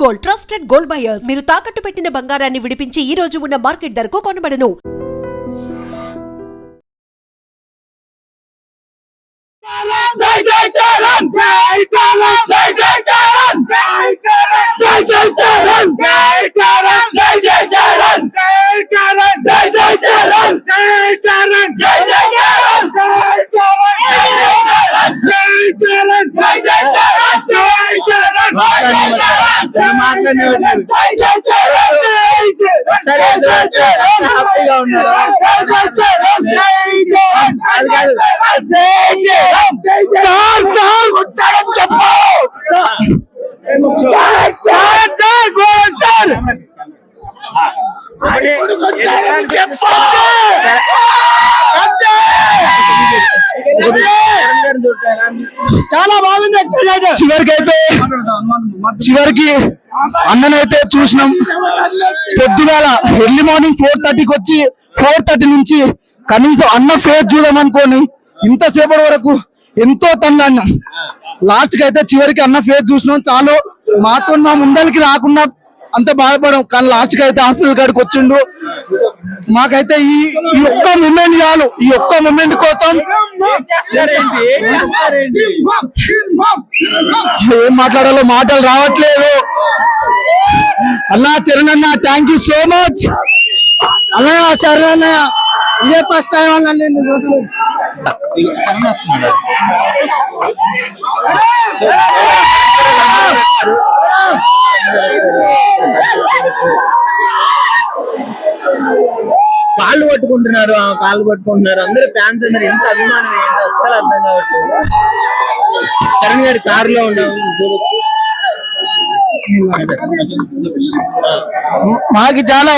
Gold, trusted gold buyers. మీరు తాకట్టు పెట్టిన బంగారాన్ని విడిపించి ఈ రోజు ఉన్న మార్కెట్ ధరకు కొనబడను. చాలా బాగుంది. చివరికి అన్ననైతే చూసినాం. పొద్దుగాల ఎర్లీ మార్నింగ్ 4:30కి వచ్చి 4:30 నుంచి కనీసం అన్న ఫేస్ చూడమనుకోని ఇంతసేపటి వరకు ఎంతో తన్నాను. లాస్ట్ కి అయితే చివరికి అన్న ఫేస్ చూసినాం. చాలు మాతో మా ముందరికి రాకుండా అంత బాధపడం. కానీ లాస్ట్ కి అయితే హాస్పిటల్ కాడికి వచ్చిండు. మాకైతే ఈ ఒక్క మూమెంట్ చాలు. ఈ ఒక్క మూమెంట్ కోసం ఏం మాట్లాడాలో మాటలు రావట్లేదు. అన్నా చరణ్ అన్న, థ్యాంక్ యూ సో మచ్ అన్నయ్య. చరణ్ అన్నయ్య, ఇదే ఫస్ట్ టైం అన్నా నేను కాళ్ళు పట్టుకుంటున్నారు, అందరు ఫ్యాన్స్ అందరు ఎంత అభిమానం ఏంటో అస్సలు అర్థం కావట్లేదు. చరణ్ గారి కారులో ఉన్నాం. మాకు చాలా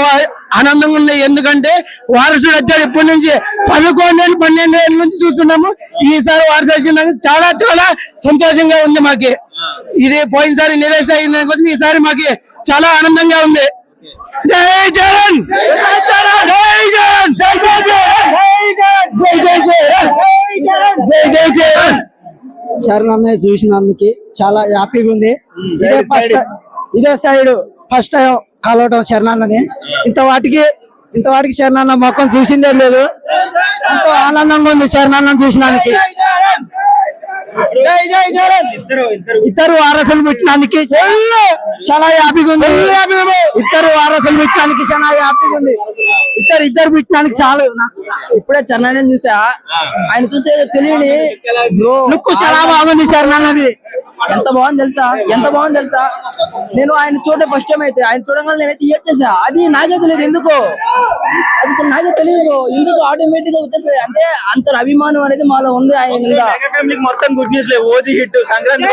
ఆనందంగా ఉంది. ఎందుకంటే వారసుడు వచ్చాడు. ఇప్పటి నుంచి 11-12 ఏళ్ళ నుంచి చూస్తున్నాము. ఈసారి వారసుడు వచ్చిందని చాలా చాలా సంతోషంగా ఉంది మాకి. ఇది పోయినసారి నిరాశ అయిన కోసం ఈసారి మాకి చాలా ఆనందంగా ఉంది. జై జగన్, జై జగన్, జై జగన్. చరణ్ అన్నయ్య చూసినందుకు చాలా హ్యాపీగా ఉంది. ఇదే సైడ్ ఫస్ట్ టైం కలవటం చరణ్ అన్నని. ఇంతవాటికి చరణ్ అన్న మొక్కం చూసిందే లేదు. ఎంతో ఆనందంగా ఉంది చరణ్ అన్న చూసినందుకు. ఇద్దరు వారసులు పెట్టినందుకు చాలా హ్యాపీగా ఉంది. ఇద్దరు వారసులు పెట్టినందుకు చాలా హ్యాపీగా ఉంది. ఇద్దరు పెట్టినందుకు చాలు. ఇప్పుడే చరణ్ చూసా, ఆయన చూసే తెలియని లుక్ చాలా బాగుంది చరణ్ అన్నది. ఎంత బాగుంది తెలుసా. నేను ఆయన చూడటం ఫస్ట్ టైం అయితే ఆయన చూడగానే నేనైతే థియేట్ చేసా. అది నాకే తెలియదు ఎందుకో, అది నాకే తెలియదు ఎందుకు ఆటోమేటిక్ గా వచ్చేస్తుంది. అంటే అంత అభిమానం అనేది మాలో ఉంది ఆయన మీద. మొత్తం గుడ్ న్యూస్ లే. ఓజీ హిట్, సంక్రాంతి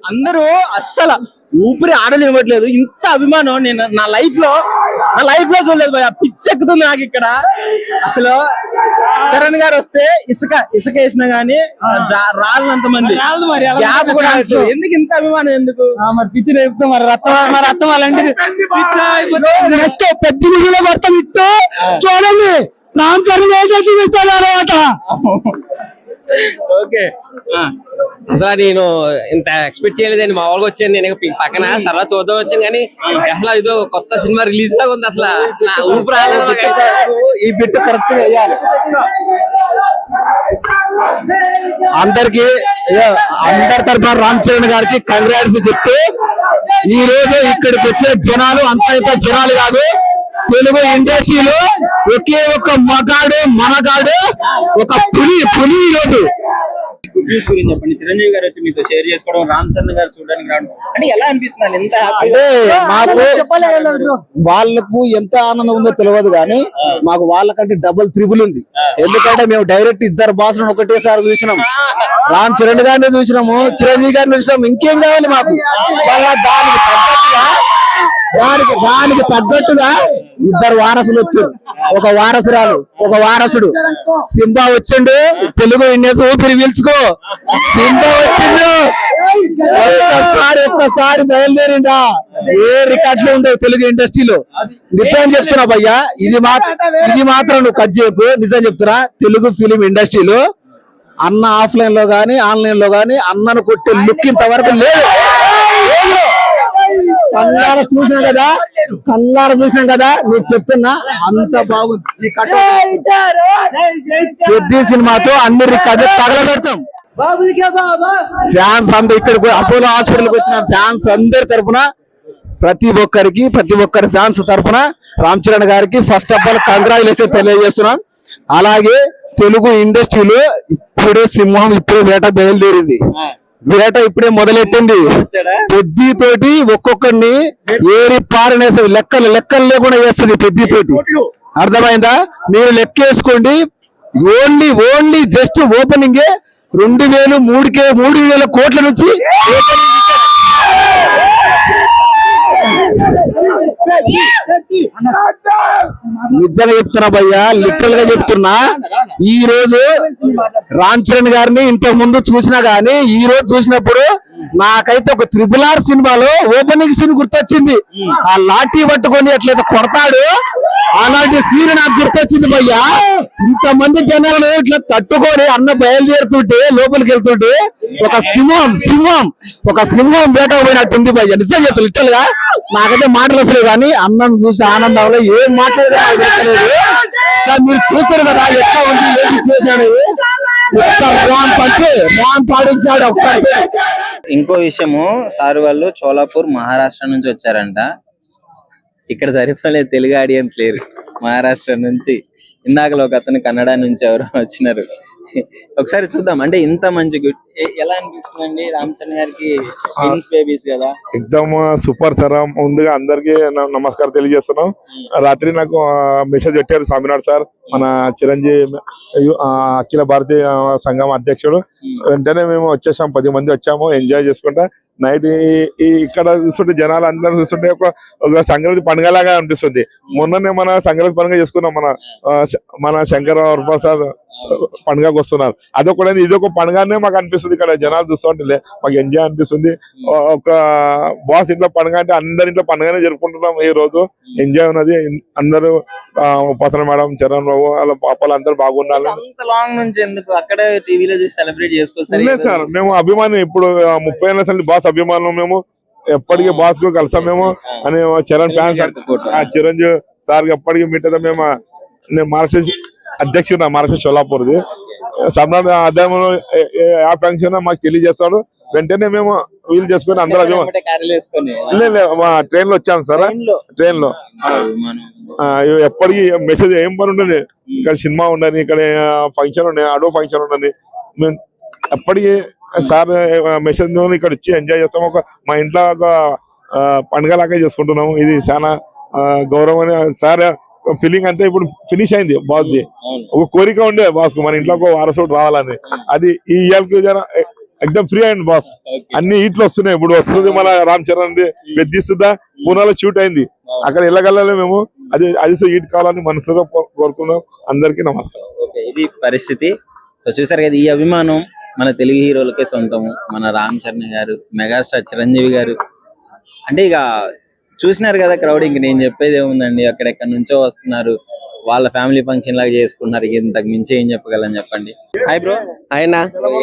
అందరూ అస్సలు ఊపిరి ఆడనివ్వట్లేదు. ఇంత అభిమానం నేను నా లైఫ్ లో చూడలేదు భయ. పిచ్చెక్కుతుంది నాకు ఇక్కడ. అసలు చరణ్ గారు వస్తే ఇసుక వేసినా గానీ రాళ్ళంత మంది గ్యాప్ కూడా. ఎందుకు ఇంత అభిమానం? ఎందుకు మరి పిచ్చి రేపుతాం. మరి రక్తం అలాంటిది నెక్స్ట్ పెద్ద కొడతాం. ఇట్టు చూడండి, రామ్ చరణ్ చూపిస్తాడు అనమాట. ఓకే, అసలు నేను ఇంత ఎక్స్పెక్ట్ చేయలేదండి. మామూలుగా వచ్చాను నేను పక్కన సరదా చూద్దాం వచ్చాను, కానీ అసలు ఇదో కొత్త సినిమా రిలీజ్ లాగా ఉంది. అసలు ఊపు రాలేదు. ఈ బిట్ కరెక్ట్ గా వేయాలి. అందరికి అందరి తరఫున రామ్ చరణ్ గారికి కంగ్రాట్స్ చెప్తూ, ఈ రోజు ఇక్కడికి వచ్చే జనాలు అంత జనాలు కాదు, తెలుగు ఇండస్ట్రీలో ఒకే ఒక మగాడు మనగాడు, ఒక పులి ఈ రోజు రివ్యూస్ గురించి చెప్పండి. చిరంజీవి గారు వచ్చి మీతో షేర్ చేసుకోవడం, రామ్ చరణ్ గారు చూడడానికి రావడం అంటే ఎలా అనిపిస్తుంది? ఎంత అంటే మాకు వాళ్ళకు ఎంత ఆనందం ఉందో తెలియదు కానీ మాకు వాళ్ళకంటే డబుల్ త్రిబుల్ ఉంది. ఎందుకంటే మేము డైరెక్ట్ ఇద్దరు బాసులను ఒకటేసారి చూసినాం. రామ్ చరణ్ గారిని చూసినాము, చిరంజీవి గారిని చూసినాం. ఇంకేం కావాలి మాకు? వాళ్ళ దానికి తగ్గట్టుగా ఇద్దరు వారసులు వచ్చారు. ఒక వారసురాలు, ఒక వారసుడు. సింబా వచ్చిండు, తెలుగు ఇండియన్స్ ఊపిరి పీల్చుకో. సింబా వచ్చిండు, ఒక్కసారి బయలుదేరిండా. ఏ రికార్డులు ఉండవు తెలుగు ఇండస్ట్రీలో. నిజం చెప్తున్నా భయ్యా, ఇది మాత్రం నువ్వు కట్ చేయకు. నిజం చెప్తున్నా, తెలుగు ఫిలిం ఇండస్ట్రీలో అన్న ఆఫ్లైన్ లో గానీ ఆన్లైన్ లో గానీ అన్నను కొట్టే లుక్ ఇంతవరకు లేదు. కన్నార చూసినాం కదా, నీకు చెప్తున్నా అంత బాగుంది. పెద్ద సినిమాతో అన్ని రికార్డు తగలబెడతాం. ఫ్యాన్స్ అందరూ ఇక్కడికి అపోలో హాస్పిటల్కి వచ్చిన ఫ్యాన్స్ అందరి తరఫున ప్రతి ఒక్కరి ఫ్యాన్స్ తరఫున రామ్ చరణ్ గారికి ఫస్ట్ ఆఫ్ ఆల్ కంగ్రాచులేషన్ తెలియజేస్తున్నాం. అలాగే తెలుగు ఇండస్ట్రీలో ఇప్పుడే సింహం ఇప్పుడే వేట బయలుదేరింది. వేట ఇప్పుడే మొదలెట్టింది. పెద్దితోటి ఒక్కొక్కరిని ఏరి పారనేస్తుంది. లెక్కలు లేకుండా చేస్తుంది పెద్దితోటి. అర్థమైందా? మీరు లెక్కేసుకోండి. ఓన్లీ జస్ట్ ఓపెనింగ్ 3,000 కోట్ల నుంచి నిజంగా చెప్తున్నా భయ్యా, లిటరల్ గా చెప్తున్నా. ఈ రోజు రామ్ చరణ్ గారిని ఇంతకు ముందు చూసినా గానీ ఈ రోజు చూసినప్పుడు నాకైతే ఒక RRR సినిమాలో ఓపెనింగ్ సీన్ గుర్తొచ్చింది. ఆ లాఠీ పట్టుకొని ఎట్లయితే కొడతాడు అలాంటి సీన్ నాకు గుర్తొచ్చింది భయ్యా. ఇంతమంది జనాలను ఇట్లా తట్టుకొని అన్న బయలుదేరుతుంటే లోపలికి వెళ్తుంటే ఒక సింహం వేట పోయినట్టుంది భయ్యా. నిజం చెప్తా, లిటరల్ గా నాకైతే మాటలు వస్తలేదు కానీ అన్నం చూసి ఆనందంలో ఏం మాట్లాడలేదు. మీరు చూస్తారు కదా ఎట్లా ఉంది, ఏది చేశాడు, పాడించాడు. ఇంకో విషయము, సార్ వాళ్ళు చోళాపూర్ మహారాష్ట్ర నుంచి వచ్చారంట. ఇక్కడ సరిపోలేదు, తెలుగు ఆడియన్స్ లేరు. మహారాష్ట్ర నుంచి ఇందాకలో ఒక అతను కన్నడ నుంచి ఎవరో వచ్చినారు. ఒకసారి చూద్దాం. అంటే ఇంత మంచి ఎలా అనిపిస్తుందండి రామ్ చరణ్ గారికి? బేబీస్ కదా, ఎక్దమ్ సూపర్ సార్. ముందుగా అందరికి నమస్కారం తెలియజేస్తున్నాం. రాత్రి నాకు మెసేజ్ పెట్టారు స్వామినాథ్ సార్, మన చిరంజీవి అఖిల భారతీయ సంఘం అధ్యక్షుడు. వెంటనే మేము వచ్చేసాం, 10 మంది వచ్చాము ఎంజాయ్ చేసుకుంటా. నైట్ ఇక్కడ చూస్తుంటే జనాలు అందరూ చూస్తుంటే ఒక సంక్రాంతి పండుగలాగా అనిపిస్తుంది. మొన్ననే మన సంక్రాంతి పండుగ చేసుకున్నాం. మన శంకర వరప్రసాద్ పండుగకు వస్తున్నారు. అదొక ఇదొక పండుగనే మాకు అనిపిస్తుంది. ఇక్కడ జనాలు చూస్తుంటే మాకు ఎంజాయ్ అనిపిస్తుంది. ఒక బాస్ ఇంట్లో పండుగ అంటే అందరి ఇంట్లో పండుగనే జరుపుకుంటున్నాం. ఈ రోజు ఎంజాయ్ ఉన్నది. అందరూ పసన మేడం, చరణ్ బాబు, వాళ్ళ పాపలు అందరూ బాగుండాలి. లాంగ్ నుంచి ఎందుకు అక్కడే టీవీలో చూసి సెలబ్రేట్ చేసుకోవాలి సార్? మేము అభిమాని, ఇప్పుడు 30 ఏళ్ళ సార్ బాస్ అభిమానులు మేము. ఎప్పటికీ బాస్ కు కలిసాం మేము అని. చరణ్ ఫ్యాన్స్, చిరంజీవి సార్ ఎప్పటికీ మీట్ అవుతాం మేము. నేను మహారాష్ట్ర అధ్యక్షుడు, మహారాష్ట్ర చోళాపూర్ది. సమ్రాట్ అధ్యాయంలో ఆ ఫంక్షన్ మాకు తెలియజేస్తాడు. వెంటనే మేము వీలు చేసుకుని అందరూ ట్రైన్ లో వచ్చాము సార్. ట్రైన్ లో ఎప్పటికీ మెసేజ్ ఏం పని ఉండదు. ఇక్కడ సినిమా ఉండని, ఇక్కడ ఫంక్షన్ ఉండని, అడో ఫంక్షన్ ఉండని, మేము ఎప్పటికీ సార్ మెసేజ్ ఇక్కడ వచ్చి ఎంజాయ్ చేస్తాము. మా ఇంట్లో ఒక పండుగ లాగా చేసుకుంటున్నాము. ఇది చాలా గౌరవం. సార్ ఫీలింగ్ అంతా ఇప్పుడు ఫినిష్ అయింది. బాస్ ది ఒక కోరిక ఉండే బాస్ కు, మన ఇంట్లో ఒక వారసుడు రావాలని. అది ఈ ఇయర్కి ఎక్దమ్ ఫ్రీ అయింది బాస్. అన్ని హీట్లు వస్తున్నాయి. ఇప్పుడు వస్తుంది మన రామ్ చరణ్ పెద్దిస్తుందా పూనాలో షూట్ అయింది. అక్కడ వెళ్ళగలలే మేము. అది హీట్ కావాలని మనసుతో కోరుతున్నాం. అందరికీ నమస్కారం. ఇది పరిస్థితి. సో చూసారు కదా, ఈ అభిమానం మన తెలుగు హీరోలకే సొంతము. మన రామ్ చరణ్ గారు, మెగాస్టార్ చిరంజీవి గారు అంటే ఇక చూసినారు కదా క్రౌడ్. ఇంక నేను చెప్పేది ఏముందండి, అక్కడెక్కడి నుంచో వస్తున్నారు, వాళ్ళ ఫ్యామిలీ ఫంక్షన్ లాగా చేసుకున్నారు. ఇంతకు మించి ఏం చెప్పగలను చెప్పండి. Hi bro. ఆయన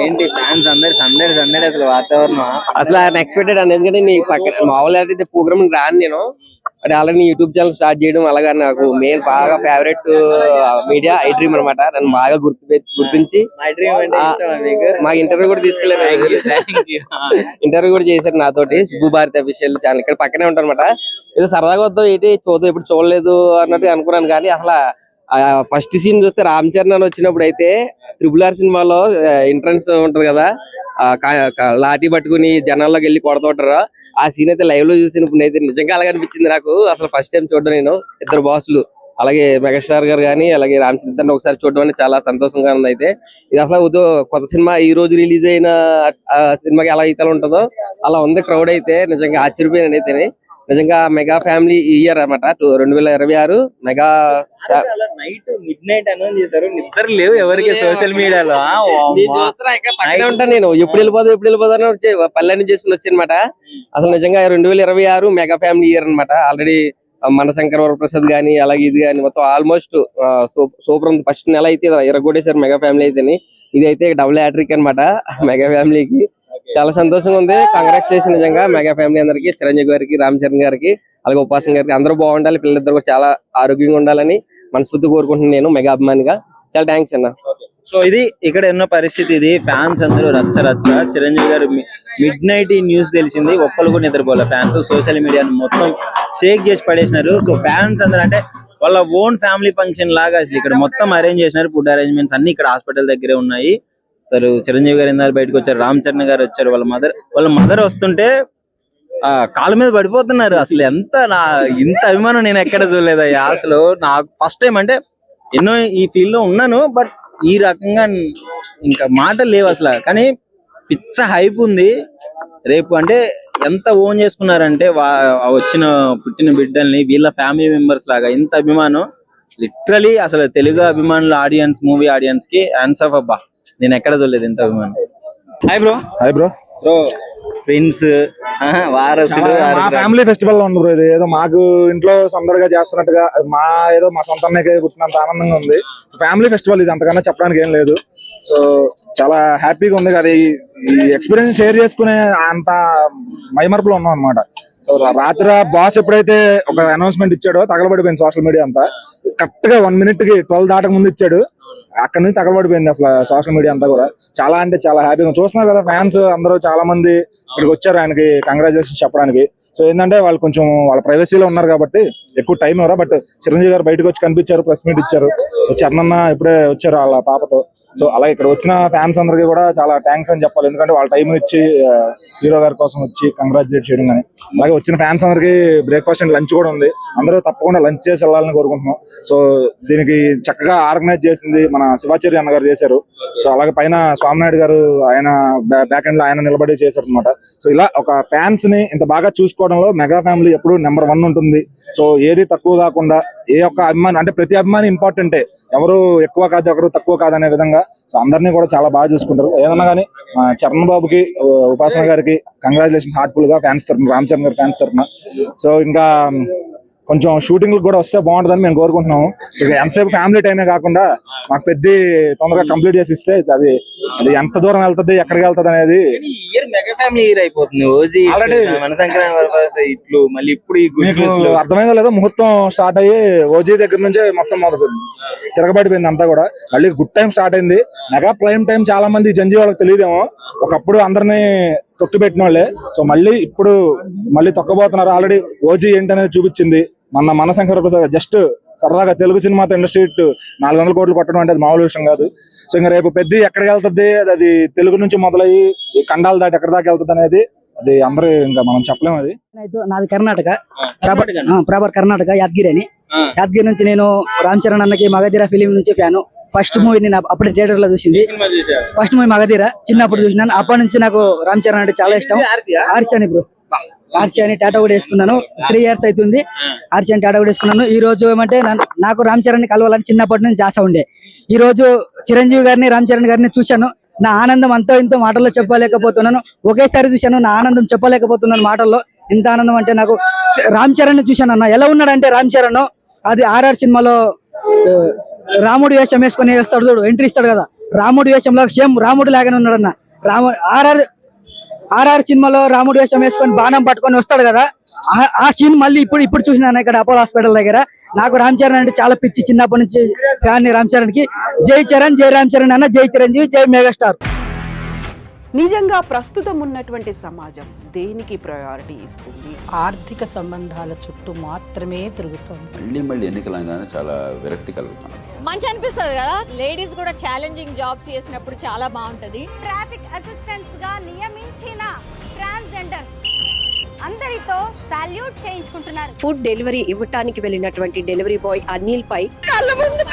ఏంటి ఫ్యాన్స్ అందరి అసలు వాతావరణం అసలు అన్ఎక్స్పెక్టెడ్ అండి. ఎందుకంటే నీ పక్కన మామూలు అయితే ప్రోగ్రామ్ రాను నేను. అంటే ఆల్రెడీ యూట్యూబ్ ఛానల్ స్టార్ట్ చేయడం, అలాగా నాకు మెయిన్ బాగా ఫేవరెట్ మీడియా ఐ డ్రీమ్ అనమాట. నన్ను బాగా గుర్తించి మాకు ఇంటర్వ్యూ కూడా తీసుకెళ్లారు. ఇంటర్వ్యూ కూడా చేశారు నాతోటి. సుబ్బు భారతి అఫీషియల్ ఛానల్ ఇక్కడ పక్కనే ఉంటారు అనమాట. ఏదో సరదాగా వద్దాం ఏంటి చూద్దాం, ఎప్పుడు చూడలేదు అన్నట్టు అనుకున్నాను. కానీ అసలు ఫస్ట్ సీన్ చూస్తే రామ్ చరణ్ అని వచ్చినప్పుడు అయితే RRR సినిమాలో ఎంట్రన్స్ ఉంటది కదా, లాఠీ పట్టుకుని జనాల్లోకి వెళ్ళి కొడుతుంటారు. ఆ సీన్ అయితే లైవ్ లో చూసినప్పుడు అయితే నిజంగా అలాగే అనిపించింది నాకు. అసలు ఫస్ట్ టైం చూడడం నేను ఇద్దరు బాసులు, అలాగే మెగాస్టార్ గారు కానీ అలాగే రామ్ చరణ్ ఒకసారి చూడడం అనేది చాలా సంతోషంగా ఉంది. అయితే ఇది అసలు కొత్త సినిమా ఈ రోజు రిలీజ్ అయిన సినిమాకి ఎలా అయితే ఉంటుందో అలా ఉంది. క్రౌడ్ అయితే నిజంగా ఆశ్చర్యపోయాను. అయితే నిజంగా మెగా ఫ్యామిలీ ఇయర్ అన్నమాట 2026 మెగా. నైట్ మిడ్ అనౌన్స్ చేశారు, నిద్ర లేవు ఎవరికి సోషల్ మీడియాలో. ఉంటాను నేను ఎప్పుడు వెళ్ళిపోతాను పల్లెని చేసుకుని వచ్చానమాట. అసలు నిజంగా 2026 మెగా ఫ్యామిలీ ఇయర్ అన్నమాట. ఆల్రెడీ మన శంకర్ వరప్రసాద్ గానీ అలాగే ఇది కానీ మొత్తం ఆల్మోస్ట్ సూపర్ ఉంది. ఫస్ట్ నెల అయితే ఇరగొట్టేశారు మెగా ఫ్యామిలీ అయితేని. ఇది అయితే డబుల్ హ్యాట్రిక్ అన్నమాట మెగా ఫ్యామిలీకి. చాలా సంతోషంగా ఉంది. కంగ్రాచులేషన్ నిజంగా మెగా ఫ్యామిలీ అందరికి, చిరంజీవి గారికి, రామ్ చరణ్ గారికి, అలాగే ఉపాసన గారికి. అందరూ బాగుండాలి, పిల్లలిద్దరు కూడా చాలా ఆరోగ్యంగా ఉండాలని మనస్ఫూర్తి కోరుకుంటున్నాను నేను మెగా అభిమానిగా. చాలా థ్యాంక్స్ అన్న. సో ఇది ఇక్కడ ఉన్న పరిస్థితి. ఇది ఫ్యాన్స్ అందరూ రచ్చ రచ్చ. చిరంజీవి గారు మిడ్ నైట్ ఈ న్యూస్ తెలిసింది, ఒక్కరు కూడా నిద్రపోలే. ఫ్యాన్స్ సోషల్ మీడియాను మొత్తం షేక్ చేసి పడేసినారు. సో ఫ్యాన్స్ అందరూ అంటే వాళ్ళ ఓన్ ఫ్యామిలీ ఫంక్షన్ లాగా అసలు ఇక్కడ మొత్తం అరేంజ్ చేసినారు. ఫుడ్ అరేంజ్మెంట్స్ అన్ని ఇక్కడ హాస్పిటల్ దగ్గరే ఉన్నాయి. సరే చిరంజీవి గారు ఇందాక బయటకు వచ్చారు, రామ్ చరణ్ గారు వచ్చారు, వాళ్ళ మదర్ వస్తుంటే కాళ్ళ మీద పడిపోతున్నారు. అసలు ఇంత అభిమానం నేను ఎక్కడ చూడలేదయ్యా. అసలు నాకు ఫస్ట్ టైం, అంటే ఎన్నో ఈ ఫీల్డ్ లో ఉన్నాను, బట్ ఈ రకంగా ఇంకా మాటలు లేవు అసలు. కానీ పిచ్చ హైప్ ఉంది. రేపు అంటే ఎంత ఓన్ చేసుకున్నారంటే పుట్టిన బిడ్డల్ని వీళ్ళ ఫ్యామిలీ మెంబర్స్ లాగా ఇంత అభిమానం. లిటరలీ అసలు తెలుగు అభిమానుల ఆడియన్స్, మూవీ ఆడియన్స్ కి హ్యాండ్స్ ఆఫ్ అబ్బా. నేను ఎక్కడ చూడలేదు ఇంత అభిమానం. Hi bro. ఫ్రెండ్స్, వారసుడు, ఫ్యామిలీ ఫెస్టివల్ లో ఉంది బ్రో. ఇది ఏదో మాకు ఇంట్లో సందడిగా చేస్తున్నట్టుగా, మా సొంత అన్నయ్యకి పుట్టినంత ఆనందంగా ఉంది. ఫ్యామిలీ ఫెస్టివల్ ఇది, అంతకన్నా చెప్పడానికి ఏం లేదు. సో చాలా హ్యాపీగా ఉంది కదా. ఈ ఎక్స్పీరియన్స్ షేర్ చేసుకునే అంత మైమర్పులో ఉన్నాం అనమాట. సో రాత్రి బాస్ ఎప్పుడైతే ఒక అనౌన్స్మెంట్ ఇచ్చాడో తగలబడిపోయింది సోషల్ మీడియా అంతా. కరెక్ట్ గా 1 minute కి 12 దాటక ముందు ఇచ్చాడు. అక్కడ నుంచి తగలబడిపోయింది అసలు సోషల్ మీడియా అంతా కూడా. చాలా అంటే చాలా హ్యాపీగా చూస్తున్నారు కదా. ఫ్యాన్స్ అందరూ చాలా మంది ఇక్కడికి వచ్చారు ఆయనకి కంగ్రాచులేషన్స్ చెప్పడానికి. సో ఏంటంటే వాళ్ళు కొంచెం వాళ్ళ ప్రైవసీలో ఉన్నారు కాబట్టి ఎక్కువ టైం ఇవ్వరా. బట్ చిరంజీవి గారు బయటకు వచ్చి కనిపించారు, ప్రెస్ మీట్ ఇచ్చారు. చరణ్ ఇప్పుడే వచ్చారు వాళ్ళ పాపతో. సో అలా ఇక్కడ వచ్చిన ఫ్యాన్స్ అందరికి కూడా చాలా థ్యాంక్స్ అని చెప్పాలి. ఎందుకంటే వాళ్ళ టైం ఇచ్చి హీరో గారి కోసం వచ్చి కంగ్రాచులేట్ చేయడం కానీ. అలాగే వచ్చిన ఫ్యాన్స్ అందరికి బ్రేక్ఫాస్ట్ అండ్ లంచ్ కూడా ఉంది. అందరూ తప్పకుండా లంచ్ చేసి వెళ్ళాలని కోరుకుంటున్నాం. సో దీనికి చక్కగా ఆర్గనైజ్ చేసింది మన శివాచార్య అన్న గారు చేశారు. సో అలాగే పైన స్వామినాయుడు గారు ఆయన బ్యాక్ ఎండ్ లో ఆయన నిలబడి చేశారు అనమాట. సో ఇలా ఒక ఫ్యాన్స్ ని ఇంత బాగా చూసుకోవడంలో మెగా ఫ్యామిలీ ఎప్పుడు నెంబర్ 1 ఉంటుంది. సో ఏది తక్కువ కాకుండా, ఏ ఒక్క అభిమాని అంటే ప్రతి అభిమాని ఇంపార్టెంటే, ఎవరు ఎక్కువ కాదు ఎవరు తక్కువ కాదు అనే విధంగా. సో అందరినీ కూడా చాలా బాగా చూసుకుంటారు. ఏదన్నా కానీ చరణ్ బాబుకి, ఉపాసన గారికి కంగ్రాచులేషన్స్ హార్ట్ఫుల్ గా ఫ్యాన్స్ తరఫున, రామ్ చరణ్ గారి ఫ్యాన్స్ తరఫున. సో ఇంకా కొంచెం షూటింగ్ కూడా వస్తే బాగుంటుందని మేము కోరుకుంటున్నాము. సో ఎంతసేపు ఫ్యామిలీ టైమే కాకుండా మాకు పెద్ద తొందరగా కంప్లీట్ చేసి ఇస్తే అది ఎంత దూరం వెళ్తుంది, ఎక్కడికి వెళ్తుంది అనేది. మెగా ఫ్యామిలీ ఇయర్ అయిపోతుంది. ఆల్రెడీ ఇట్లు మళ్ళీ ఇప్పుడు అర్థమైందో లేదో ముహూర్తం స్టార్ట్ అయ్యి ఓజీ దగ్గర నుంచే మొత్తం మొదలుతుంది, తిరగబడిపోయింది అంతా కూడా. మళ్ళీ గుడ్ టైం స్టార్ట్ అయింది. మెగా ప్రైమ్ టైం చాలా మంది జంజీ వాళ్ళకి తెలియదేమో. ఒకప్పుడు అందరినీ తొక్కి పెట్టిన వాళ్ళే. సో ఇప్పుడు మళ్ళీ తొక్కబోతున్నారు. ఆల్రెడీ ఓజీ ఏంటనేది చూపించింది. మన శంకర్ ప్రసాద్ జస్ట్ సరదాగా తెలుగు సినిమాతో ఇండస్ట్రీ 400 కోట్లు కొట్టడం అంటే అది మామూలు విషయం కాదు. సో ఇంకా రేపు పెద్ద ఎక్కడికి వెళ్తుంది, అది తెలుగు నుంచి మొదలయ్యి ఖండాలు దాటి ఎక్కడి దాకా వెళ్తుంది అనేది అది అందరూ ఇంకా మనం చెప్పలేము. అది నాది కర్ణాటక, ప్రాపర్ కర్ణాటక, యాదగిరి అని. యాదగిరి నుంచి నేను రామ్ చరణ్ అన్నకి మగధీర ఫిలిం నుంచి ఫ్యాను. ఫస్ట్ మూవీ నేను అప్పుడే థియేటర్ లో చూసింది. ఫస్ట్ మూవీ మగధీర చిన్నప్పుడు చూసినాను. అప్పటి నుంచి నాకు రామ్ చరణ్ అంటే చాలా ఇష్టం. ఆర్సి అని బ్రో, ఆర్సి అని టాటా కూడా వేసుకున్నాను. 3 years అవుతుంది ఆర్సి అని టాటా కూడా వేసుకున్నాను. ఈ రోజు ఏమంటే నాకు రామ్ చరణ్ ని కలవాలని చిన్నప్పటి నుంచి ఆశ ఉండే. ఈ రోజు చిరంజీవి గారిని, రామ్ చరణ్ గారిని చూశాను. నా ఆనందం అంతో ఇంతో మాటల్లో చెప్పలేకపోతున్నాను. ఒకేసారి చూశాను, నా ఆనందం చెప్పలేకపోతున్నాను మాటల్లో. ఇంత ఆనందం అంటే నాకు రామ్ చరణ్ ని చూశాను అన్న. ఎలా ఉన్నాడంటే రామ్ చరణ్ అది RR సినిమాలో రాముడు వేషం వేసుకొని వస్తాడు చూడు, ఎంట్రీ ఇస్తాడు కదా, రాముడు వేషంలో సేమ్ రాముడు లాగానే ఉన్నాడన్న. ఆర్ఆర్ సినిమాలో రాముడు వేషం వేసుకొని బాణం పట్టుకొని వస్తాడు కదా, ఆ సీన్ మళ్ళీ ఇప్పుడు చూసినాను ఇక్కడ అపోలో హాస్పిటల్ దగ్గర. నాకు రామ్ చరణ్ అంటే చాలా పిచ్చి, చిన్నప్పటి నుంచి ఫ్యాన్ ని రామ్ చరణ్ కి. జై చరణ్, జై రామ్ చరణ్ అన్న, జై చిరంజీవి, జై మెగాస్టార్. నిజంగా ప్రస్తుతం ఉన్నటువంటి సమాజం దేనికి ప్రయారిటీ ఇస్తుంది? ఆర్థిక సంబంధాల చుట్టూ మాత్రమే తిరుగుతోంది. మళ్ళీ ఎన్నికలంగానే చాలా విరక్తి కలుగుతున్నాం. మంచి అనిపిస్తుంది కదా, లేడీస్ కూడా ఛాలెంజింగ్ జాబ్స్ చేసినప్పుడు చాలా బాగుంటది. ట్రాఫిక్ అసిస్టెంట్స్ గా నియమించిన ట్రాన్స్జెండర్స్ అందరితో సాల్యూట్ చేయించుకుంటున్నారు. ఫుడ్ డెలివరీ ఇవ్వటానికి వెళ్ళినటువంటి డెలివరీ బాయ్ అనిల్ పై కళ్ళ ముందు